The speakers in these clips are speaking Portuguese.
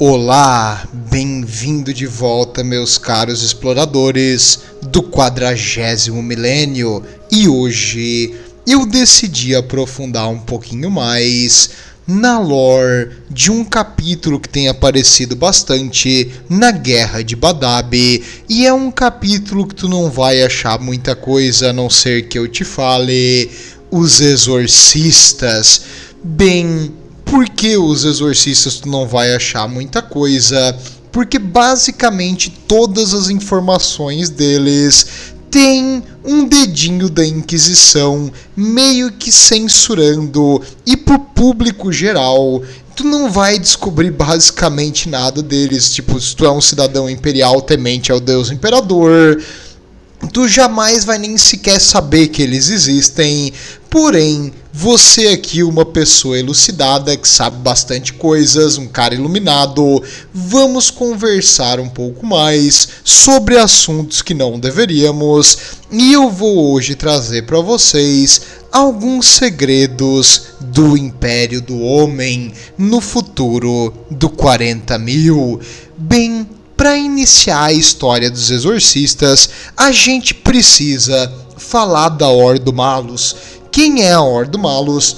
Olá, bem-vindo de volta, meus caros exploradores do 40º milênio. E hoje eu decidi aprofundar um pouquinho mais na lore de um capítulo que tem aparecido bastante na Guerra de Badab. E é um capítulo que tu não vai achar muita coisa a não ser que eu te fale: os exorcistas. Bem, por que os exorcistas tu não vai achar muita coisa? Porque basicamente todas as informações deles têm um dedinho da Inquisição meio que censurando, e pro público geral tu não vai descobrir basicamente nada deles. Tipo, se tu é um cidadão imperial temente ao Deus Imperador, tu jamais vai nem sequer saber que eles existem. Porém, você aqui, uma pessoa elucidada que sabe bastante coisas, um cara iluminado, vamos conversar um pouco mais sobre assuntos que não deveríamos, e eu vou hoje trazer para vocês alguns segredos do Império do Homem no futuro do 40.000. Bem, para iniciar a história dos exorcistas, a gente precisa falar da Ordo Malus. Quem é a Ordo Malus?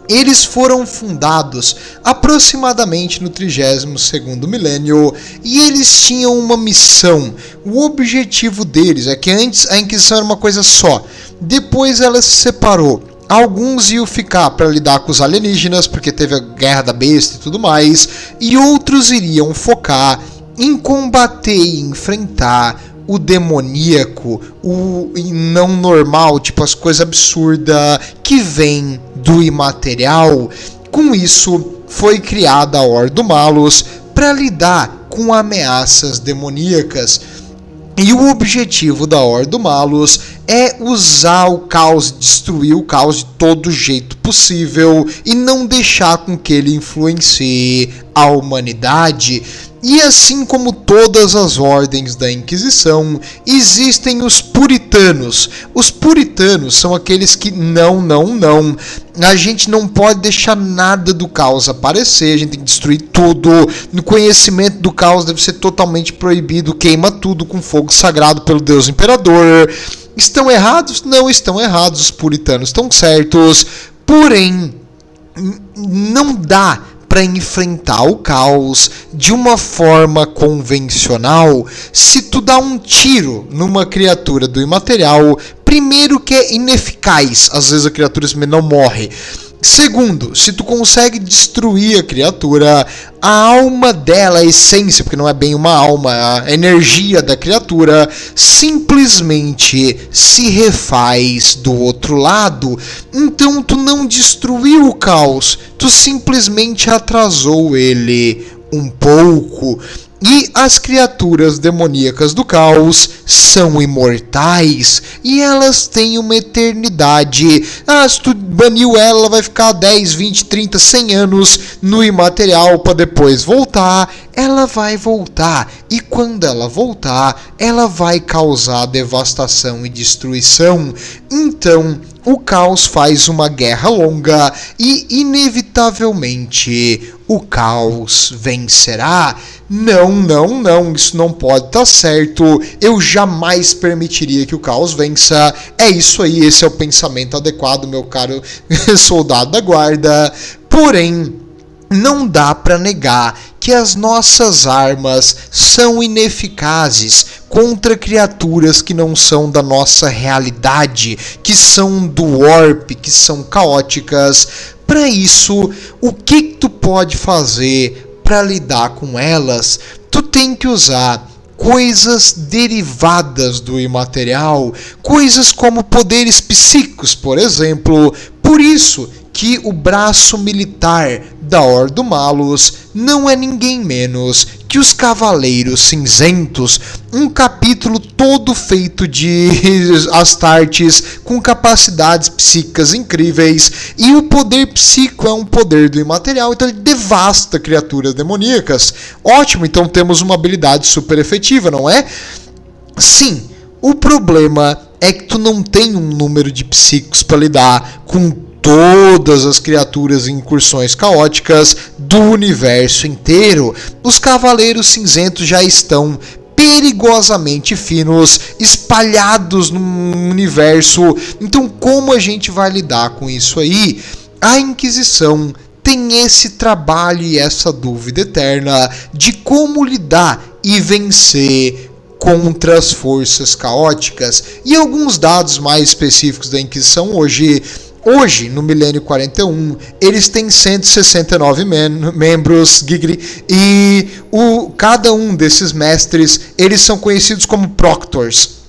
Eles foram fundados aproximadamente no 32º milênio e eles tinham uma missão. O objetivo deles é que antes a Inquisição era uma coisa só, depois ela se separou. Alguns iam ficar para lidar com os alienígenas, porque teve a Guerra da Besta e tudo mais, e outros iriam focar em combater e enfrentar o demoníaco, o não normal, tipo as coisas absurdas que vem do imaterial. Com isso, foi criada a Ordo Malus para lidar com ameaças demoníacas. E o objetivo da Ordo Malus é usar o caos, destruir o caos de todo jeito possível e não deixar com que ele influencie a humanidade. E assim como todas as ordens da Inquisição, existem os puritanos. Os puritanos são aqueles que não. A gente não pode deixar nada do caos aparecer, a gente tem que destruir tudo. No conhecimento do caos deve ser totalmente proibido, queima tudo com fogo sagrado pelo Deus Imperador. Estão errados? Não estão errados, os puritanos estão certos. Porém, não dá para enfrentar o caos de uma forma convencional. Se tu dá um tiro numa criatura do imaterial, primeiro que é ineficaz, às vezes a criatura não morre. Segundo, se tu consegue destruir a criatura, a alma dela, a essência, porque não é bem uma alma, a energia da criatura, simplesmente se refaz do outro lado. Então tu não destruiu o caos, tu simplesmente atrasou ele um pouco. E as criaturas demoníacas do caos são imortais e elas têm uma eternidade. Se tu baniu ela, ela vai ficar 10, 20, 30, 100 anos no imaterial para depois voltar. Ela vai voltar, e quando ela voltar, ela vai causar devastação e destruição. Então, o caos faz uma guerra longa e, inevitavelmente, o caos vencerá. Não, isso não pode estar certo. Eu jamais permitiria que o caos vença. É isso aí, esse é o pensamento adequado, meu caro soldado da guarda. Porém, não dá para negar que as nossas armas são ineficazes contra criaturas que não são da nossa realidade, que são do Warp, que são caóticas. Para isso, o que tu pode fazer para lidar com elas? Tu tem que usar coisas derivadas do imaterial, coisas como poderes psíquicos, por exemplo. Por isso que o braço militar da Ordo Malus não é ninguém menos que os Cavaleiros Cinzentos, um capítulo todo feito de Astartes com capacidades psíquicas incríveis, e o poder psíquico é um poder do imaterial, então ele devasta criaturas demoníacas. Ótimo, então temos uma habilidade super efetiva, não é? Sim, o problema é que tu não tem um número de psíquicos para lidar com todas as criaturas e incursões caóticas do universo inteiro. Os Cavaleiros Cinzentos já estão perigosamente finos, espalhados no universo. Então, como a gente vai lidar com isso aí? A Inquisição tem esse trabalho e essa dúvida eterna de como lidar e vencer contra as forças caóticas. E alguns dados mais específicos da Inquisição hoje, no milênio 41, eles têm 169 membros, e cada um desses mestres, eles são conhecidos como Proctors.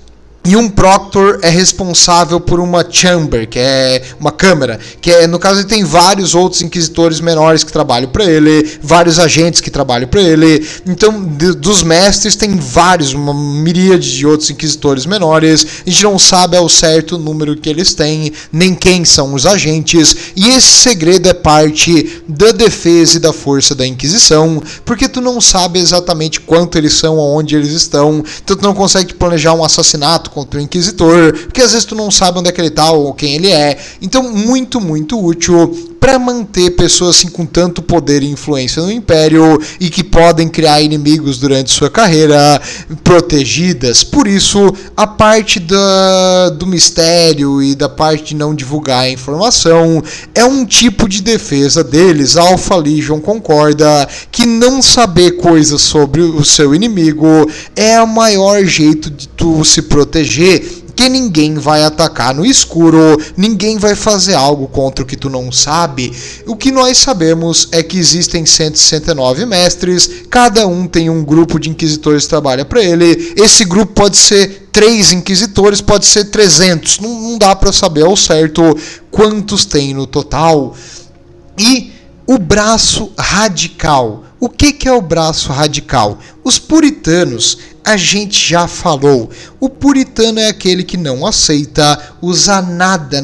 E um Proctor é responsável por uma chamber, que é uma câmara, que é, no caso, ele tem vários outros inquisitores menores que trabalham para ele, vários agentes que trabalham para ele. Então, dos mestres tem vários, uma miríade de outros inquisitores menores. A gente não sabe ao certo o número que eles têm, nem quem são os agentes. E esse segredo é parte da defesa e da força da Inquisição, porque tu não sabe exatamente quanto eles são, onde eles estão. Então tu não consegue planejar um assassinato contra o Inquisitor, porque às vezes tu não sabe onde é que ele tá ou quem ele é. Então, muito, muito útil para manter pessoas assim com tanto poder e influência no Império e que podem criar inimigos durante sua carreira protegidas. Por isso, a parte do mistério e da parte de não divulgar a informação é um tipo de defesa deles. A Alpha Legion concorda que não saber coisas sobre o seu inimigo é o maior jeito de tu se proteger, que ninguém vai atacar no escuro, ninguém vai fazer algo contra o que tu não sabe. O que nós sabemos é que existem 169 mestres, cada um tem um grupo de inquisitores que trabalha para ele. Esse grupo pode ser 3 inquisitores, pode ser 300, não dá para saber ao certo quantos tem no total. E o braço radical. O que é o braço radical? Os puritanos, a gente já falou. O puritano é aquele que não aceita usar nada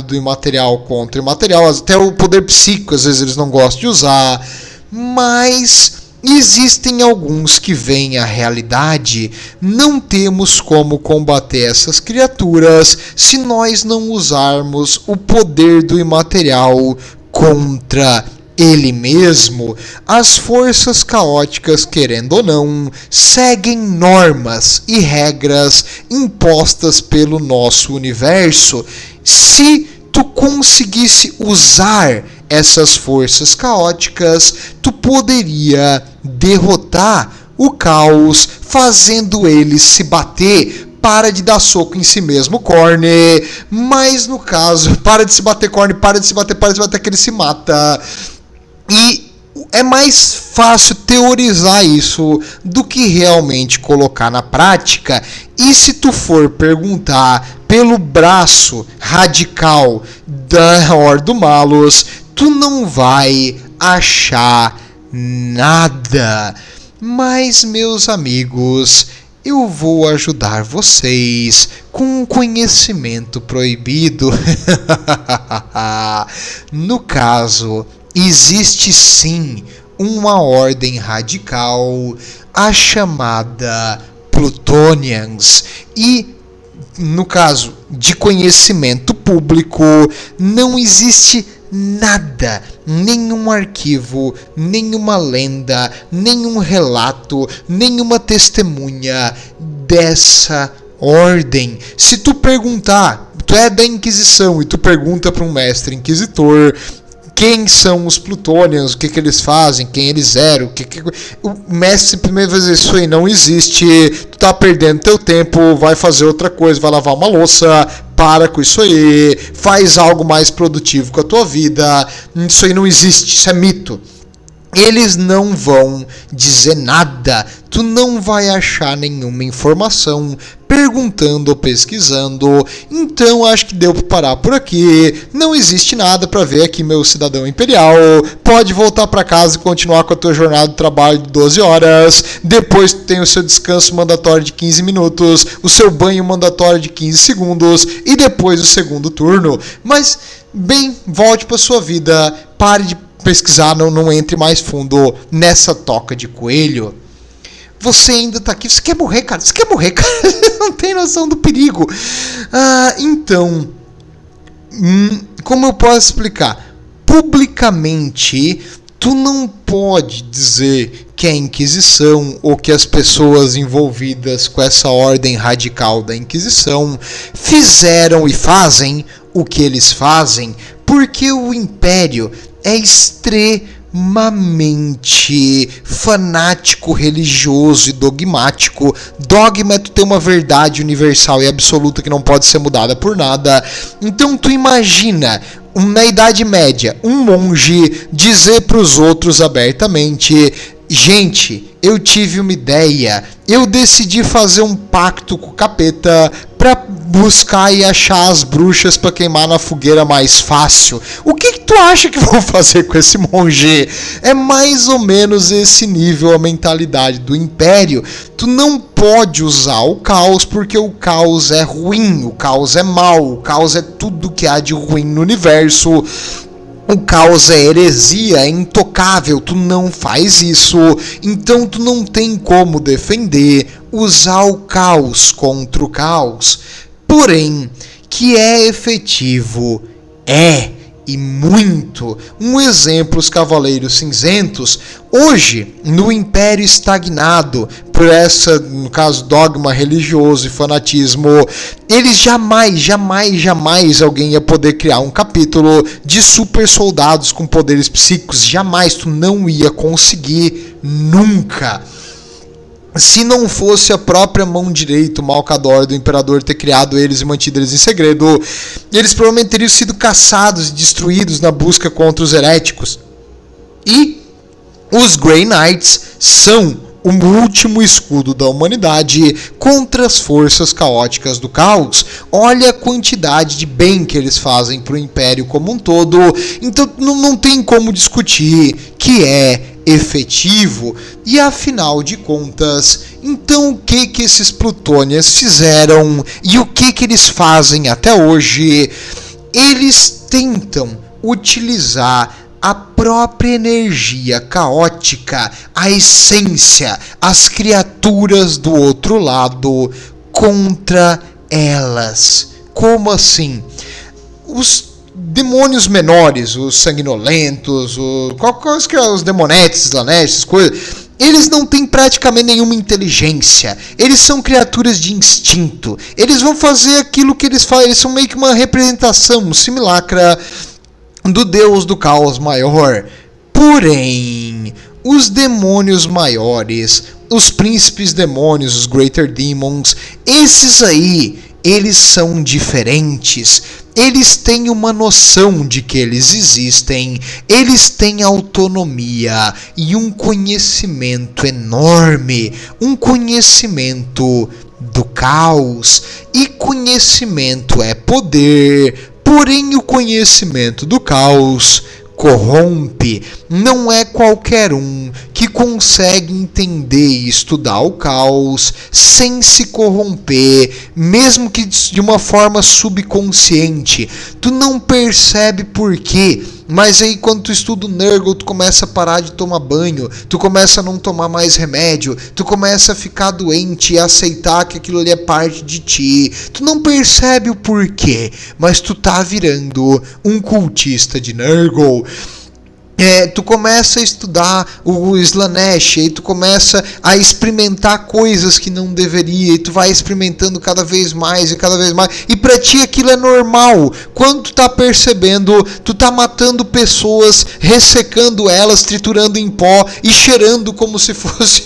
do imaterial contra o imaterial. Até o poder psíquico, às vezes, eles não gostam de usar. Mas existem alguns que veem a realidade. Não temos como combater essas criaturas se nós não usarmos o poder do imaterial contra ele mesmo. As forças caóticas, querendo ou não, seguem normas e regras impostas pelo nosso universo. Se tu conseguisse usar essas forças caóticas, tu poderia derrotar o caos, fazendo ele se bater. Para de dar soco em si mesmo, Corne. Mas no caso, para de se bater, Corne, para de se bater, que ele se mata. E é mais fácil teorizar isso do que realmente colocar na prática. E se tu for perguntar pelo braço radical da Ordem do Malus, tu não vai achar nada. Mas, meus amigos, eu vou ajudar vocês com um conhecimento proibido. No caso, existe sim uma ordem radical, a chamada Plutonians. E, no caso de conhecimento público, não existe nada, nenhum arquivo, nenhuma lenda, nenhum relato, nenhuma testemunha dessa ordem. Se tu perguntar, tu é da Inquisição e tu pergunta para um mestre inquisitor quem são os Plutonians, o que eles fazem, quem eles eram, o mestre primeiro vai dizer: isso aí não existe, tu tá perdendo teu tempo, vai fazer outra coisa, vai lavar uma louça, para com isso aí, faz algo mais produtivo com a tua vida, isso aí não existe, isso é mito. Eles não vão dizer nada, tu não vai achar nenhuma informação perguntando ou pesquisando. Então acho que deu para parar por aqui. Não existe nada para ver aqui, meu cidadão imperial. Pode voltar para casa e continuar com a tua jornada de trabalho de 12 horas. Depois tu tem o seu descanso mandatório de 15 minutos, o seu banho mandatório de 15 segundos e depois o segundo turno. Mas, bem, volte para sua vida, pare de pesquisar, não entre mais fundo nessa toca de coelho. Você ainda tá aqui, você quer morrer, cara? Você quer morrer, cara? Não tem noção do perigo. Então, Como eu posso explicar? Publicamente, tu não pode dizer que a Inquisição ou que as pessoas envolvidas com essa ordem radical da Inquisição fizeram e fazem o que eles fazem, porque o Império é extremamente fanático, religioso e dogmático. Dogma é tu ter uma verdade universal e absoluta que não pode ser mudada por nada. Então tu imagina, na Idade Média, um monge dizer para os outros abertamente: gente, eu tive uma ideia, eu decidi fazer um pacto com o capeta para buscar e achar as bruxas para queimar na fogueira mais fácil. O que tu acha que vão fazer com esse monge? É mais ou menos esse nível a mentalidade do Império. Tu não pode usar o caos porque o caos é ruim, o caos é mau, o caos é tudo que há de ruim no universo. O caos é heresia, é intocável, tu não faz isso, então tu não tem como defender usar o caos contra o caos. Porém, que é efetivo, e muito. Um exemplo, os Cavaleiros Cinzentos. Hoje, no Império estagnado por essa, no caso, dogma religioso e fanatismo, eles jamais alguém ia poder criar um capítulo de super soldados com poderes psíquicos. Jamais, tu não ia conseguir, nunca. Se não fosse a própria mão direita, o Malcador do Imperador, ter criado eles e mantido eles em segredo, eles provavelmente teriam sido caçados e destruídos na busca contra os heréticos. E os Grey Knights são o último escudo da humanidade contra as forças caóticas do caos. Olha a quantidade de bem que eles fazem para o Império como um todo. Então não tem como discutir que é efetivo. E afinal de contas, então o que esses Plutonians fizeram e o que eles fazem até hoje? Eles tentam utilizar a própria energia caótica, a essência, as criaturas do outro lado contra elas. Como assim? Os demônios menores, os sanguinolentos, os demonetes, essas coisas, eles não têm praticamente nenhuma inteligência. Eles são criaturas de instinto. Eles vão fazer aquilo que eles fazem. Eles são meio que uma representação, um simulacra do Deus do Caos Maior. Porém, os demônios maiores, os príncipes demônios, os Greater Demons, esses aí, eles são diferentes. Eles têm uma noção de que eles existem, eles têm autonomia e um conhecimento enorme, um conhecimento do caos. E conhecimento é poder, porém o conhecimento do caos corrompe. Não é qualquer um que consegue entender e estudar o caos sem se corromper, mesmo que de uma forma subconsciente. Tu não percebe por quê, mas aí quando tu estuda o Nurgle, tu começa a parar de tomar banho, tu começa a não tomar mais remédio, tu começa a ficar doente e aceitar que aquilo ali é parte de ti. Tu não percebe o porquê, mas tu tá virando um cultista de Nurgle. Tu começa a estudar o Slaanesh, e tu começa a experimentar coisas que não deveria, e tu vai experimentando cada vez mais, e pra ti aquilo é normal. Quando tu tá percebendo, tu tá matando pessoas, ressecando elas, triturando em pó e cheirando como se fosse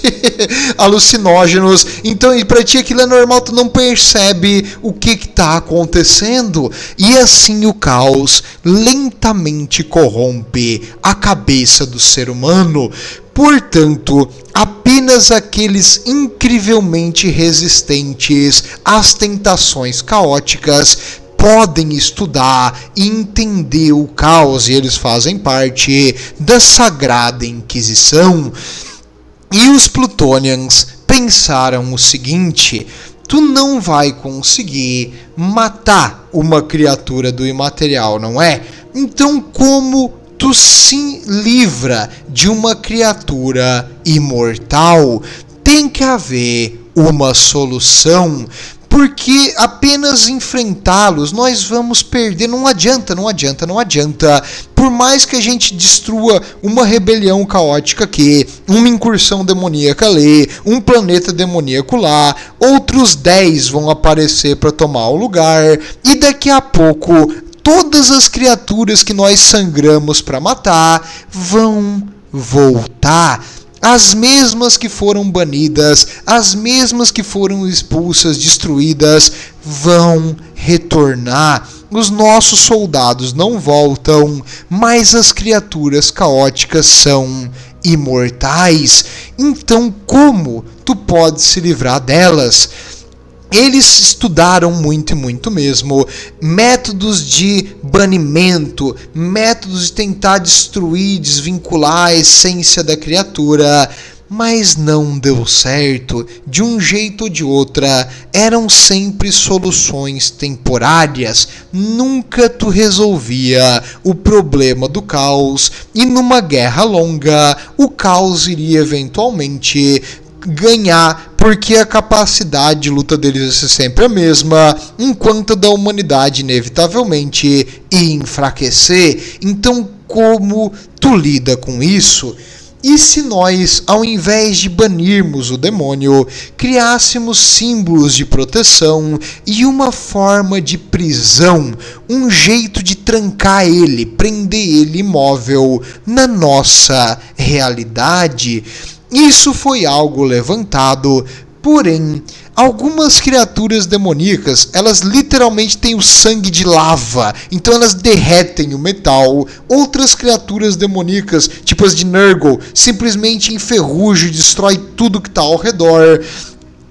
alucinógenos. Então, e pra ti aquilo é normal, tu não percebe o que tá acontecendo. E assim o caos lentamente corrompe a cabeça do ser humano. Portanto, apenas aqueles incrivelmente resistentes às tentações caóticas podem estudar e entender o caos, e eles fazem parte da Sagrada Inquisição. E os Plutonians pensaram o seguinte: tu não vai conseguir matar uma criatura do imaterial, não é? Então como tu se livra de uma criatura imortal? Tem que haver uma solução. porque apenas enfrentá-los nós vamos perder. Não adianta. Por mais que a gente destrua uma rebelião caótica aqui, uma incursão demoníaca ali, um planeta demoníaco lá, outros 10 vão aparecer para tomar o lugar, e daqui a pouco todas as criaturas que nós sangramos para matar vão voltar. As mesmas que foram banidas, as mesmas que foram expulsas, destruídas, vão retornar. Os nossos soldados não voltam, mas as criaturas caóticas são imortais. Então, como tu pode se livrar delas? Eles estudaram muito mesmo métodos de banimento, métodos de tentar destruir, desvincular a essência da criatura, mas não deu certo. De um jeito ou de outra, eram sempre soluções temporárias. Nunca tu resolvia o problema do caos, e numa guerra longa, o caos iria eventualmente ganhar, porque a capacidade de luta deles ia ser sempre a mesma, enquanto a da humanidade inevitavelmente ia enfraquecer. Então, como tu lida com isso? E se nós, ao invés de banirmos o demônio, criássemos símbolos de proteção e uma forma de prisão, um jeito de trancar ele, prender ele imóvel na nossa realidade? Isso foi algo levantado, porém, algumas criaturas demoníacas, elas literalmente têm o sangue de lava, então elas derretem o metal. Outras criaturas demoníacas, tipo as de Nurgle, simplesmente enferrujam e destrói tudo que está ao redor.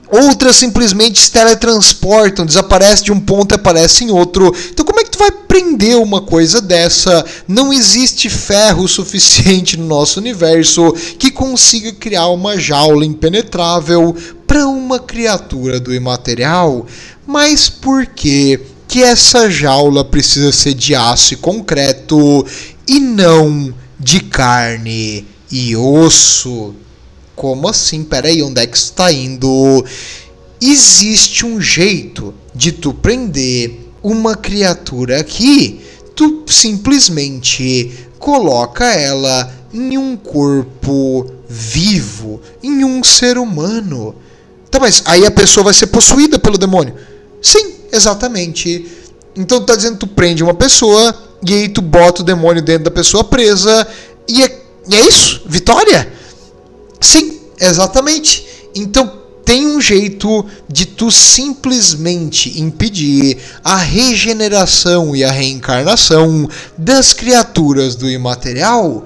Outras simplesmente se teletransportam, desaparece de um ponto e aparece em outro. Então como é que tu vai prender uma coisa dessa? Não existe ferro suficiente no nosso universo que consiga criar uma jaula impenetrável para uma criatura do imaterial. Mas por que essa jaula precisa ser de aço e concreto e não de carne e osso? Como assim? Peraí, onde é que isso está indo? Existe um jeito de tu prender uma criatura aqui. Tu simplesmente coloca ela em um corpo vivo, em um ser humano. Tá, mas aí a pessoa vai ser possuída pelo demônio? Sim, exatamente. Então tu tá dizendo que tu prende uma pessoa e aí tu bota o demônio dentro da pessoa presa e é isso? Vitória? Sim, exatamente. Então tem um jeito de tu simplesmente impedir a regeneração e a reencarnação das criaturas do imaterial?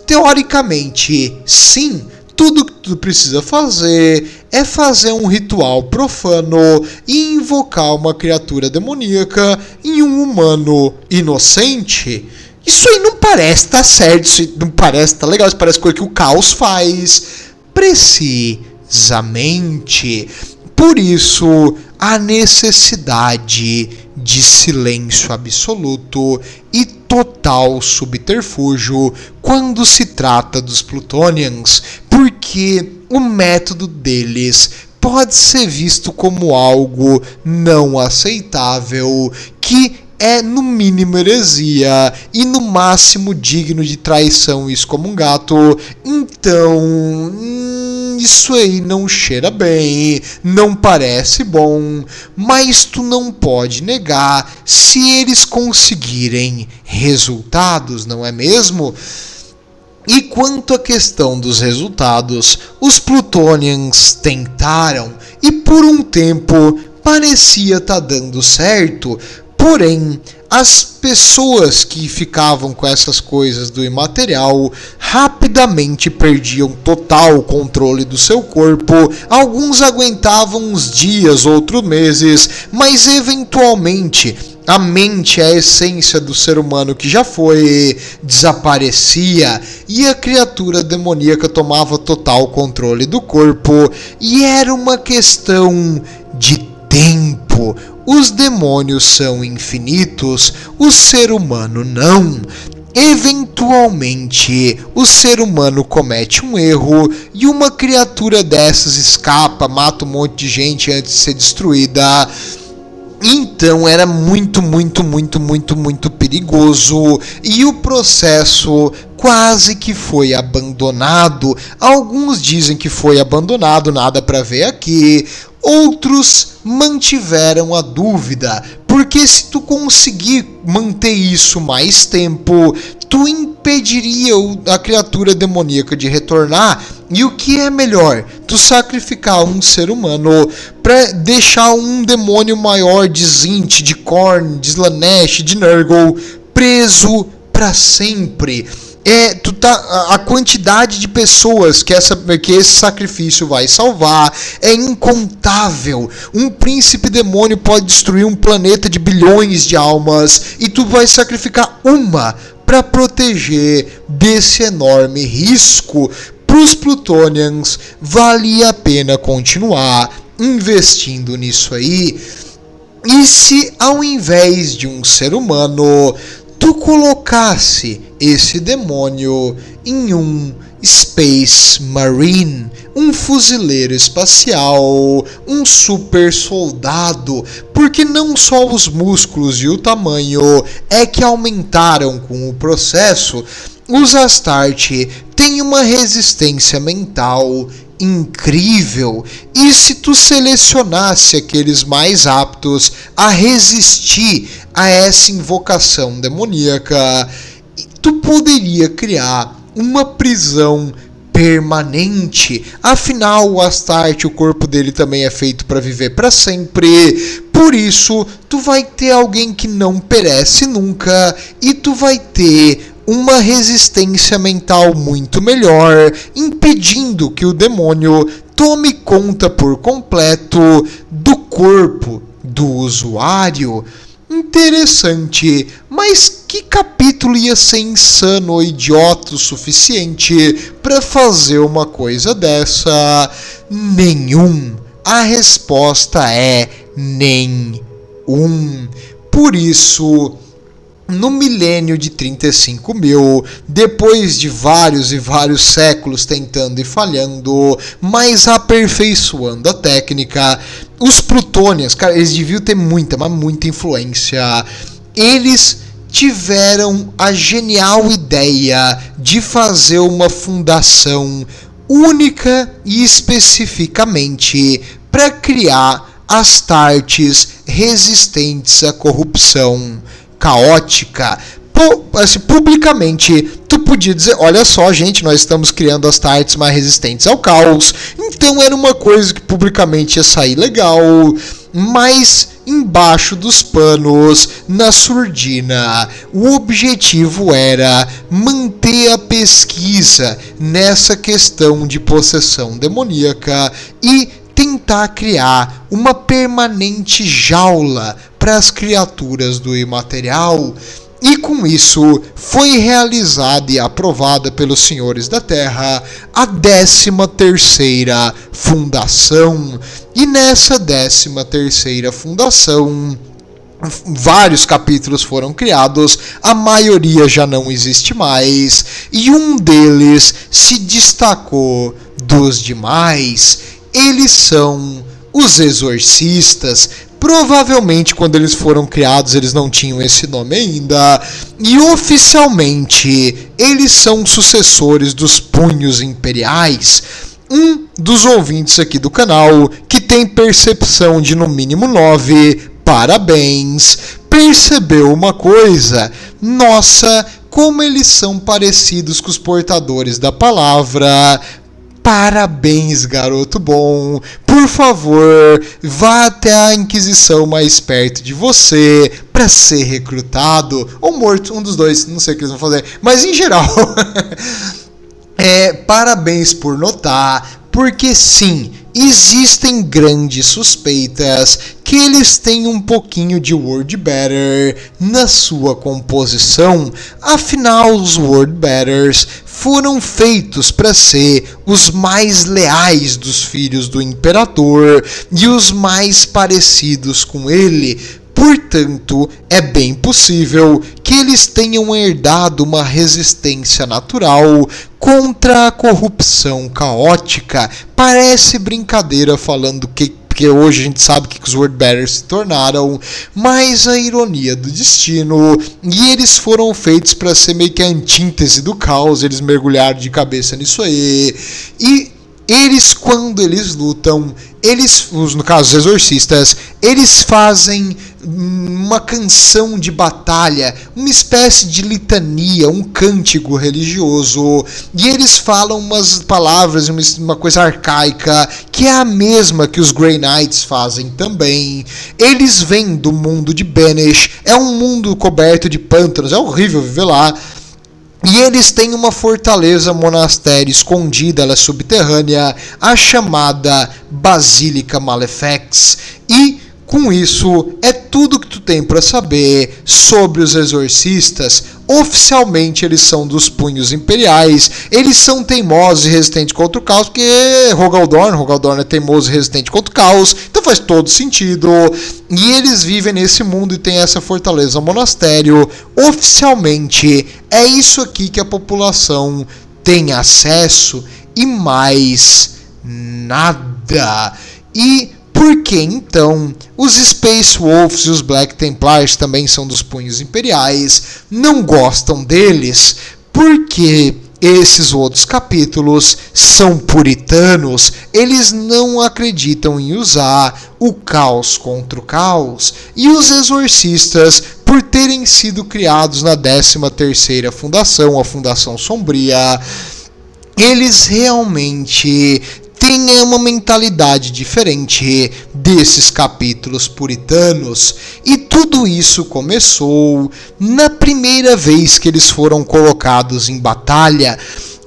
Teoricamente, sim. Tudo que tu precisa fazer é fazer um ritual profano e invocar uma criatura demoníaca em um humano inocente. Isso aí não parece estar certo, isso não parece estar legal, isso parece coisa que o caos faz. Precisamente. Por isso, a necessidade de silêncio absoluto e total subterfúgio quando se trata dos Plutonians, porque o método deles pode ser visto como algo não aceitável, que é no mínimo heresia e no máximo digno de traição e excomungato. Então, isso aí não cheira bem, não parece bom, mas tu não pode negar se eles conseguirem resultados, não é mesmo? E quanto à questão dos resultados, os Plutonians tentaram e por um tempo parecia estar dando certo. Porém, as pessoas que ficavam com essas coisas do imaterial rapidamente perdiam total controle do seu corpo. Alguns aguentavam uns dias, outros meses, mas eventualmente a mente, a essência do ser humano que já foi, desaparecia e a criatura demoníaca tomava total controle do corpo. E era uma questão de tempo. Os demônios são infinitos, o ser humano não. eventualmente o ser humano comete um erro e uma criatura dessas escapa, mata um monte de gente antes de ser destruída. Então era muito perigoso e o processo quase que foi abandonado. Alguns dizem que foi abandonado, nada para ver aqui. Outros mantiveram a dúvida, porque se tu conseguir manter isso mais tempo, tu impediria a criatura demoníaca de retornar. E o que é melhor? Tu sacrificar um ser humano para deixar um demônio maior de Zint, de Korn, de Slaanesh, de Nurgle preso para sempre. A quantidade de pessoas que esse sacrifício vai salvar é incontável. Um príncipe demônio pode destruir um planeta de bilhões de almas e tu vai sacrificar uma para proteger desse enorme risco. Para os Plutonians, valia a pena continuar investindo nisso aí. E se ao invés de um ser humano, tu colocasse esse demônio em um Space Marine, um fuzileiro espacial, um super soldado, porque não só os músculos e o tamanho é que aumentaram com o processo, os Astarte têm uma resistência mental incrível, e se tu selecionasse aqueles mais aptos a resistir a essa invocação demoníaca, tu poderia criar uma prisão permanente. Afinal, o Astarte, o corpo dele também é feito para viver para sempre. Por isso, tu vai ter alguém que não perece nunca e tu vai ter uma resistência mental muito melhor, impedindo que o demônio tome conta por completo do corpo do usuário. Interessante, mas que capítulo ia ser insano ou idiota o suficiente para fazer uma coisa dessa? Nenhum. A resposta é nenhum. Por isso, no milênio de 35 mil, depois de vários e vários séculos tentando e falhando, mas aperfeiçoando a técnica, os Plutonians, cara, eles deviam ter muita influência. Eles tiveram a genial ideia de fazer uma fundação única e especificamente para criar Astartes resistentes à corrupção caótica. Publicamente, tu podia dizer, olha só, gente, nós estamos criando Astartes mais resistentes ao caos. Então era uma coisa que publicamente ia sair legal, mas embaixo dos panos, na surdina, o objetivo era manter a pesquisa nessa questão de possessão demoníaca e tentar criar uma permanente jaula para as criaturas do imaterial. E com isso foi realizada e aprovada pelos senhores da Terra a 13ª fundação. E nessa 13ª fundação, vários capítulos foram criados, a maioria já não existe mais, e um deles se destacou dos demais. Eles são os Exorcistas. Provavelmente quando eles foram criados eles não tinham esse nome ainda, e oficialmente eles são sucessores dos Punhos Imperiais. Um dos ouvintes aqui do canal, que tem percepção de no mínimo 9, parabéns, percebeu uma coisa: nossa, como eles são parecidos com os portadores da palavra. Parabéns, garoto bom. Por favor, vá até a Inquisição mais perto de você para ser recrutado ou morto, um dos dois, não sei o que eles vão fazer, mas em geral, parabéns por notar, porque sim, existem grandes suspeitas que eles têm um pouquinho de Word Bearer na sua composição. Afinal, os Word Bearers foram feitos para ser os mais leais dos filhos do Imperador e os mais parecidos com ele. Portanto, é bem possível que eles tenham herdado uma resistência natural contra a corrupção caótica. Parece brincadeira falando que porque hoje a gente sabe que os Wordbearers se tornaram, mas a ironia do destino, e eles foram feitos para ser meio que a antítese do caos, eles mergulharam de cabeça nisso aí, e eles, quando eles lutam, eles, no caso os exorcistas, eles fazem uma canção de batalha, uma espécie de litania, um cântico religioso, e eles falam umas palavras, uma coisa arcaica, que é a mesma que os Grey Knights fazem também. Eles vêm do mundo de Banesh, é um mundo coberto de pântanos, é horrível viver lá. E eles têm uma fortaleza monastério escondida, ela é subterrânea, a chamada Basílica Malefax. E com isso é tudo que tu tem para saber sobre os exorcistas. Oficialmente eles são dos punhos imperiais, eles são teimosos e resistentes contra o caos, porque Rogaldorn é teimoso e resistente contra o caos, então faz todo sentido. E eles vivem nesse mundo e tem essa fortaleza monastério. Oficialmente é isso aqui que a população tem acesso e mais nada. E por que então os Space Wolves e os Black Templars também são dos punhos imperiais, não gostam deles? Porque esses outros capítulos são puritanos, eles não acreditam em usar o caos contra o caos. E os exorcistas, por terem sido criados na 13ª fundação, a Fundação Sombria, eles realmente tem uma mentalidade diferente desses capítulos puritanos. E tudo isso começou na primeira vez que eles foram colocados em batalha.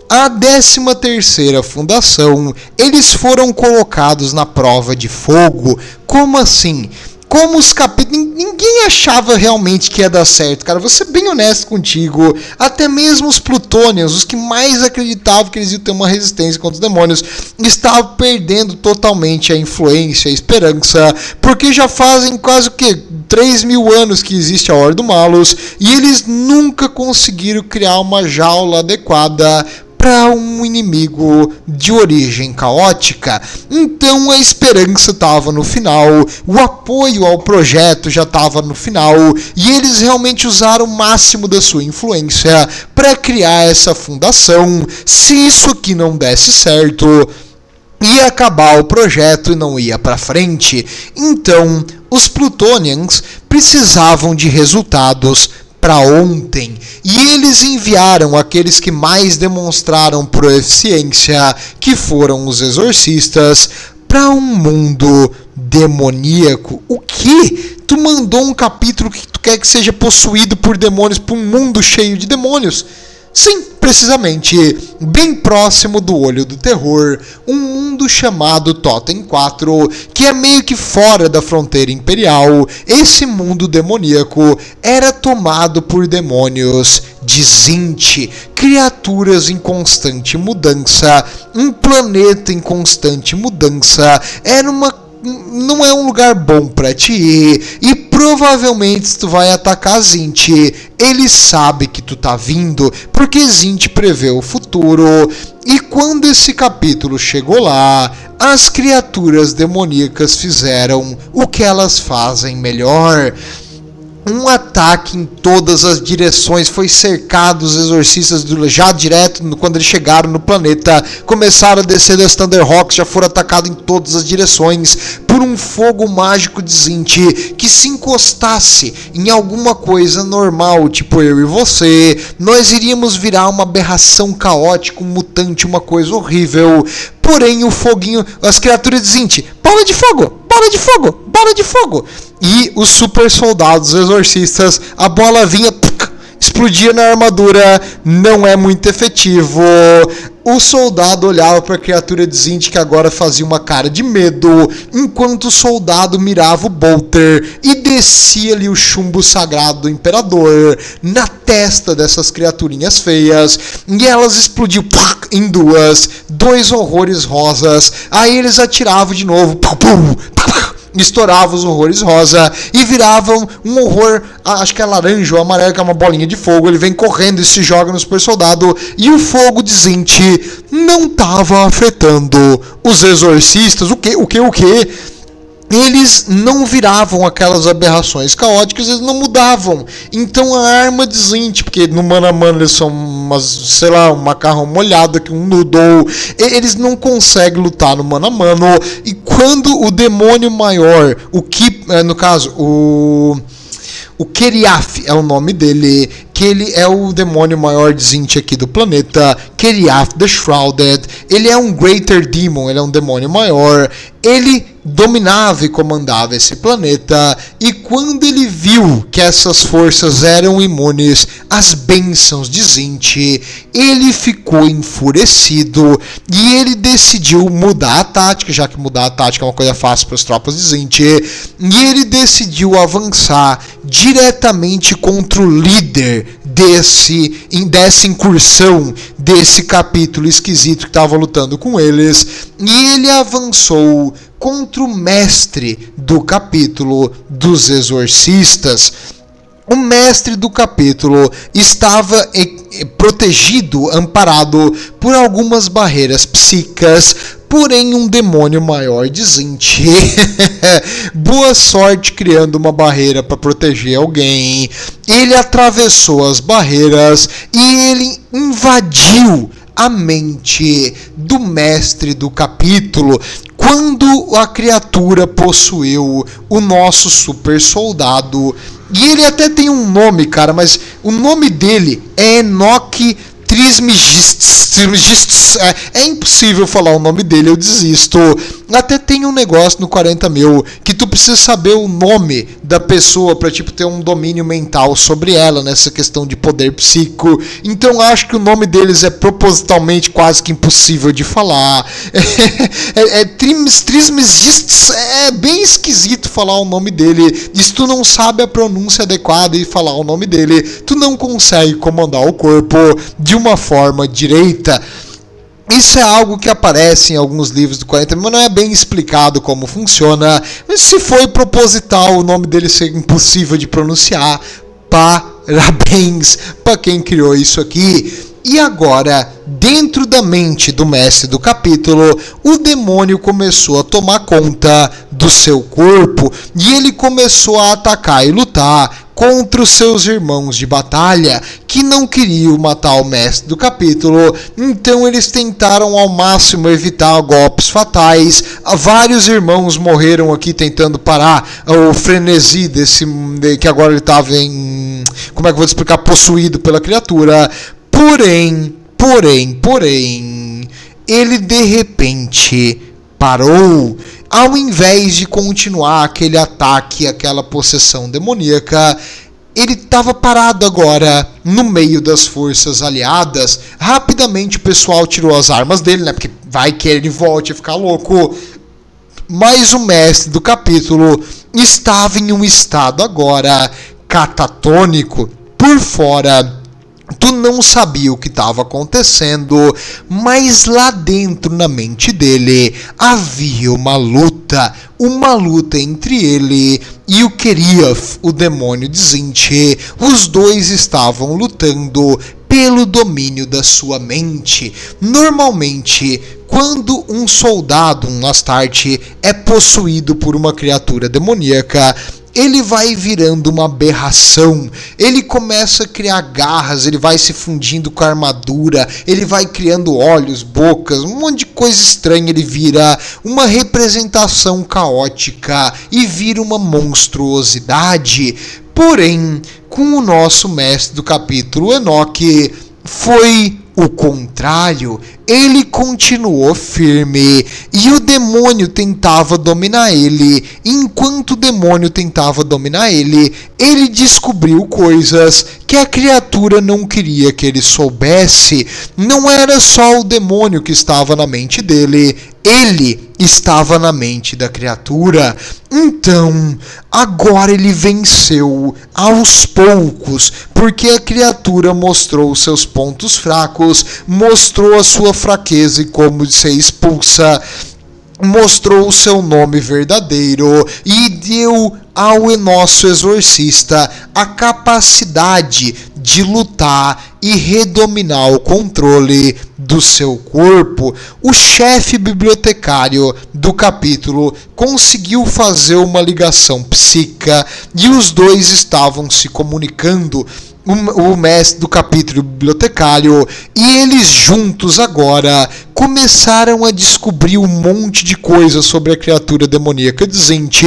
A 13ª fundação, eles foram colocados na prova de fogo. Como assim? Como os capítulos... Ninguém achava realmente que ia dar certo, cara. Vou ser bem honesto contigo. Até mesmo os Plutonians, os que mais acreditavam que eles iam ter uma resistência contra os demônios, estavam perdendo totalmente a influência, a esperança, porque já fazem quase o quê? 3.000 anos que existe a Ordem do Malus, e eles nunca conseguiram criar uma jaula adequada para um inimigo de origem caótica. Então a esperança estava no final, o apoio ao projeto já estava no final, e eles realmente usaram o máximo da sua influência para criar essa fundação. Se isso aqui não desse certo, ia acabar o projeto e não ia para frente. Então os Plutonians precisavam de resultados para ontem, e eles enviaram aqueles que mais demonstraram proeficiência, que foram os exorcistas, para um mundo demoníaco. O que? Tu mandou um capítulo que tu quer que seja possuído por demônios, para um mundo cheio de demônios? Sim, precisamente, bem próximo do Olho do Terror, um mundo chamado Totem 4, que é meio que fora da fronteira imperial. Esse mundo demoníaco era tomado por demônios de Tzeentch, criaturas em constante mudança, um planeta em constante mudança. Não é um lugar bom pra te ir, e provavelmente se tu vai atacar Tzeentch, ele sabe que tu tá vindo, porque Tzeentch prevê o futuro. E quando esse capítulo chegou lá, as criaturas demoníacas fizeram o que elas fazem melhor. Um ataque em todas as direções, foi cercado. Os exorcistas já direto quando eles chegaram no planeta, começaram a descer das Thunderhawks, já foram atacados em todas as direções por um fogo mágico de Tzeentch, que se encostasse em alguma coisa normal, tipo eu e você, nós iríamos virar uma aberração caótica, um mutante, uma coisa horrível. Porém o foguinho, as criaturas de Tzeentch, bola de fogo, bola de fogo, bola de fogo. E os super soldados exorcistas, a bola vinha, explodia na armadura, não é muito efetivo. O soldado olhava para a criatura de Tzeentch, que agora fazia uma cara de medo, enquanto o soldado mirava o bolter e descia ali o chumbo sagrado do imperador na testa dessas criaturinhas feias, e elas explodiam em dois horrores rosas. Aí eles atiravam de novo, estourava os horrores rosa e viravam um horror, acho que é laranja ou amarelo, que é uma bolinha de fogo. Ele vem correndo e se joga no super soldado, e o fogo de Tzeentch não estava afetando os exorcistas. O que? Eles não viravam aquelas aberrações caóticas, eles não mudavam. Então a arma de Tzeentch, porque no mano a mano eles são um macarrão molhado que um nudou, eles não conseguem lutar no mano a mano. E quando o demônio maior, no caso, o Keriath é o nome dele, que ele é o demônio maior de Tzeentch aqui do planeta, Keriath the Shrouded. Ele é um Greater Demon, ele é um demônio maior. Ele dominava e comandava esse planeta, e quando ele viu que essas forças eram imunes às bênçãos de Tzeentch, ele ficou enfurecido e ele decidiu mudar a tática, já que mudar a tática é uma coisa fácil para as tropas de Tzeentch, e ele decidiu avançar diretamente contra o líder dessa incursão, desse capítulo esquisito que estava lutando com eles, e ele avançou contra o mestre do capítulo dos exorcistas. O mestre do capítulo estava protegido, amparado por algumas barreiras psíquicas, porém um demônio maior de Tzeentch. Boa sorte criando uma barreira para proteger alguém. Ele atravessou as barreiras e ele invadiu a mente do mestre do capítulo. Quando a criatura possuiu o nosso super soldado, e ele até tem um nome, cara, mas o nome dele é Enoch Trismegistus. É impossível falar o nome dele, eu desisto. Até tem um negócio no 40.000 que tu precisa saber o nome da pessoa pra ter um domínio mental sobre ela nessa questão de poder psíquico. Então acho que o nome deles é propositalmente quase que impossível de falar. Trismegistus é bem esquisito falar o nome dele. E se tu não sabe a pronúncia adequada e falar o nome dele, tu não consegue comandar o corpo de uma forma direita. Isso é algo que aparece em alguns livros do 40, mas não é bem explicado como funciona. Mas se foi proposital o nome dele ser impossível de pronunciar, parabéns para quem criou isso aqui. E agora, dentro da mente do mestre do capítulo, o demônio começou a tomar conta do seu corpo e ele começou a atacar e lutar contra os seus irmãos de batalha, que não queriam matar o mestre do capítulo. Então eles tentaram ao máximo evitar golpes fatais. Vários irmãos morreram aqui tentando parar o frenesi que agora ele estava como é que eu vou te explicar? Possuído pela criatura. Porém, ele de repente parou. Ao invés de continuar aquele ataque, aquela possessão demoníaca, ele estava parado agora no meio das forças aliadas. Rapidamente o pessoal tirou as armas dele, né? Porque vai que ele volte a ficar louco. Mas o mestre do capítulo estava em um estado agora catatônico. Por fora, tu não sabia o que estava acontecendo, mas lá dentro na mente dele havia uma luta entre ele e o Keriath, o demônio de Tzeentch. Os dois estavam lutando pelo domínio da sua mente. Normalmente, quando um soldado, um Astarte, é possuído por uma criatura demoníaca, ele vai virando uma aberração, ele começa a criar garras, ele vai se fundindo com a armadura, ele vai criando olhos, bocas, um monte de coisa estranha, ele vira uma representação caótica e vira uma monstruosidade. Porém, com o nosso mestre do capítulo, Enoch, foi o contrário. Ele continuou firme e o demônio tentava dominar ele. Enquanto o demônio tentava dominar ele, ele descobriu coisas que a criatura não queria que ele soubesse. Não era só o demônio que estava na mente dele, ele estava na mente da criatura. Então, agora ele venceu aos poucos, porque a criatura mostrou seus pontos fracos, mostrou a sua fraqueza e como ser expulsa. mostrou o seu nome verdadeiro e deu ao nosso exorcista a capacidade de lutar e redominar o controle do seu corpo. O chefe bibliotecário do capítulo conseguiu fazer uma ligação psíquica e os dois estavam se comunicando. O mestre do capítulo bibliotecário e eles juntos agora começaram a descobrir um monte de coisas sobre a criatura demoníaca Tzint,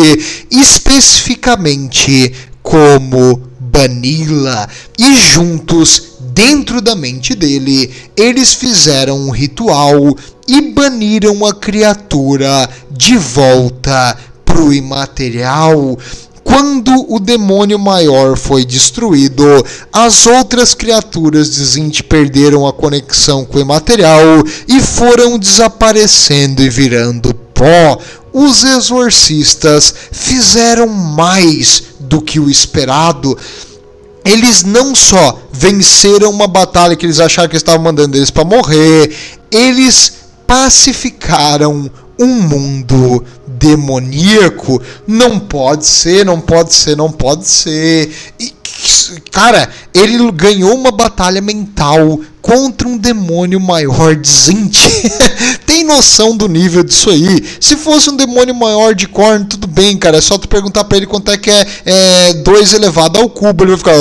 especificamente como bani-la, e juntos, dentro da mente dele, eles fizeram um ritual e baniram a criatura de volta pro imaterial. Quando o demônio maior foi destruído, as outras criaturas de Tzint perderam a conexão com o imaterial e foram desaparecendo e virando pó. Os exorcistas fizeram mais do que o esperado. Eles não só venceram uma batalha que eles acharam que estavam mandando eles para morrer, eles pacificaram um mundo demoníaco. Não pode ser. E, cara, ele ganhou uma batalha mental contra um demônio maior de Tzint. Tem noção do nível disso aí? Se fosse um demônio maior de Khorne, tudo bem, cara. É só tu perguntar pra ele quanto é que é 2 elevado ao cubo. Ele vai ficar...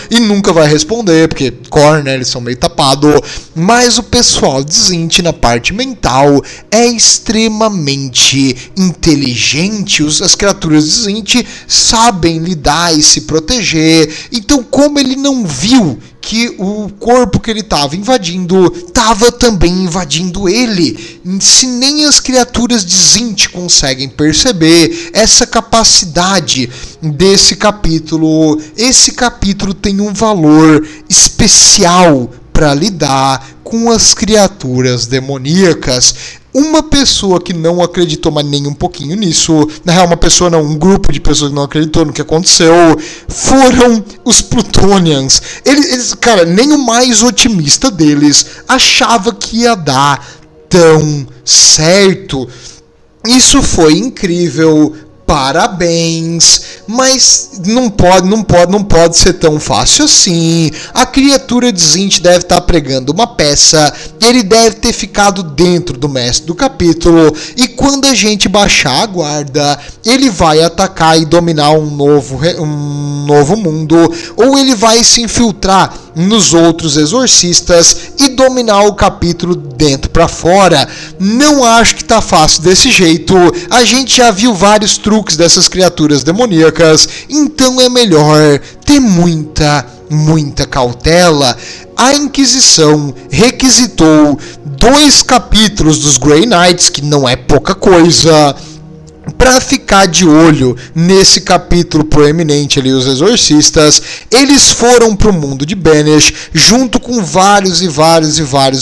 e nunca vai responder, porque Khorne, né, eles são meio tapados. Mas o pessoal de Tzint, na parte mental, é extremamente inteligente. As criaturas de Tzint sabem lidar e se proteger. Então, como ele não viu que o corpo que ele estava invadindo estava também invadindo ele? Se nem as criaturas de Tzint conseguem perceber essa capacidade desse capítulo, esse capítulo tem um valor especial para lidar com as criaturas demoníacas. Uma pessoa que não acreditou mais nem um pouquinho nisso, na real uma pessoa não, um grupo de pessoas que não acreditou no que aconteceu, foram os Plutonians. Eles, cara, nem o mais otimista deles achava que ia dar tão certo. Isso foi incrível. Parabéns, mas não pode ser tão fácil assim. A criatura de Tzint deve estar pregando uma peça, ele deve ter ficado dentro do mestre do capítulo, e quando a gente baixar a guarda, ele vai atacar e dominar um novo mundo, ou ele vai se infiltrar nos outros exorcistas e dominar o capítulo dentro para fora. Não acho que tá fácil desse jeito. A gente já viu vários truques dessas criaturas demoníacas, então é melhor ter muita cautela. A Inquisição requisitou 2 capítulos dos Grey Knights, que não é pouca coisa, para ficar de olho nesse capítulo proeminente ali, os exorcistas. Eles foram para o mundo de Banesh junto com vários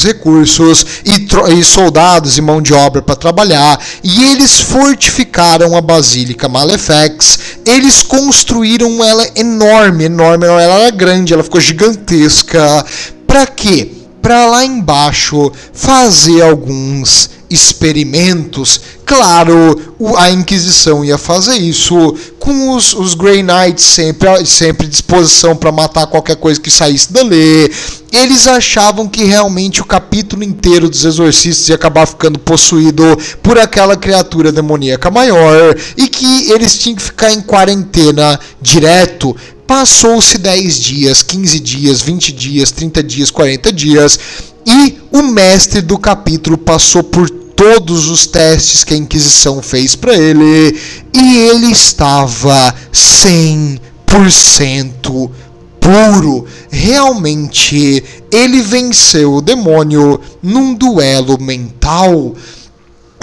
recursos e soldados e mão de obra para trabalhar, e eles fortificaram a Basílica Malefax. Eles construíram ela enorme, ela era grande, ela ficou gigantesca. Para quê? Para lá embaixo fazer alguns experimentos. Claro, a Inquisição ia fazer isso com os Grey Knights sempre à disposição para matar qualquer coisa que saísse dali. Eles achavam que realmente o capítulo inteiro dos exorcistas ia acabar ficando possuído por aquela criatura demoníaca maior e que eles tinham que ficar em quarentena direto. Passou-se 10 dias, 15 dias, 20 dias, 30 dias, 40 dias, e o mestre do capítulo passou por todos os testes que a Inquisição fez para ele, e ele estava 100% puro. Realmente, ele venceu o demônio num duelo mental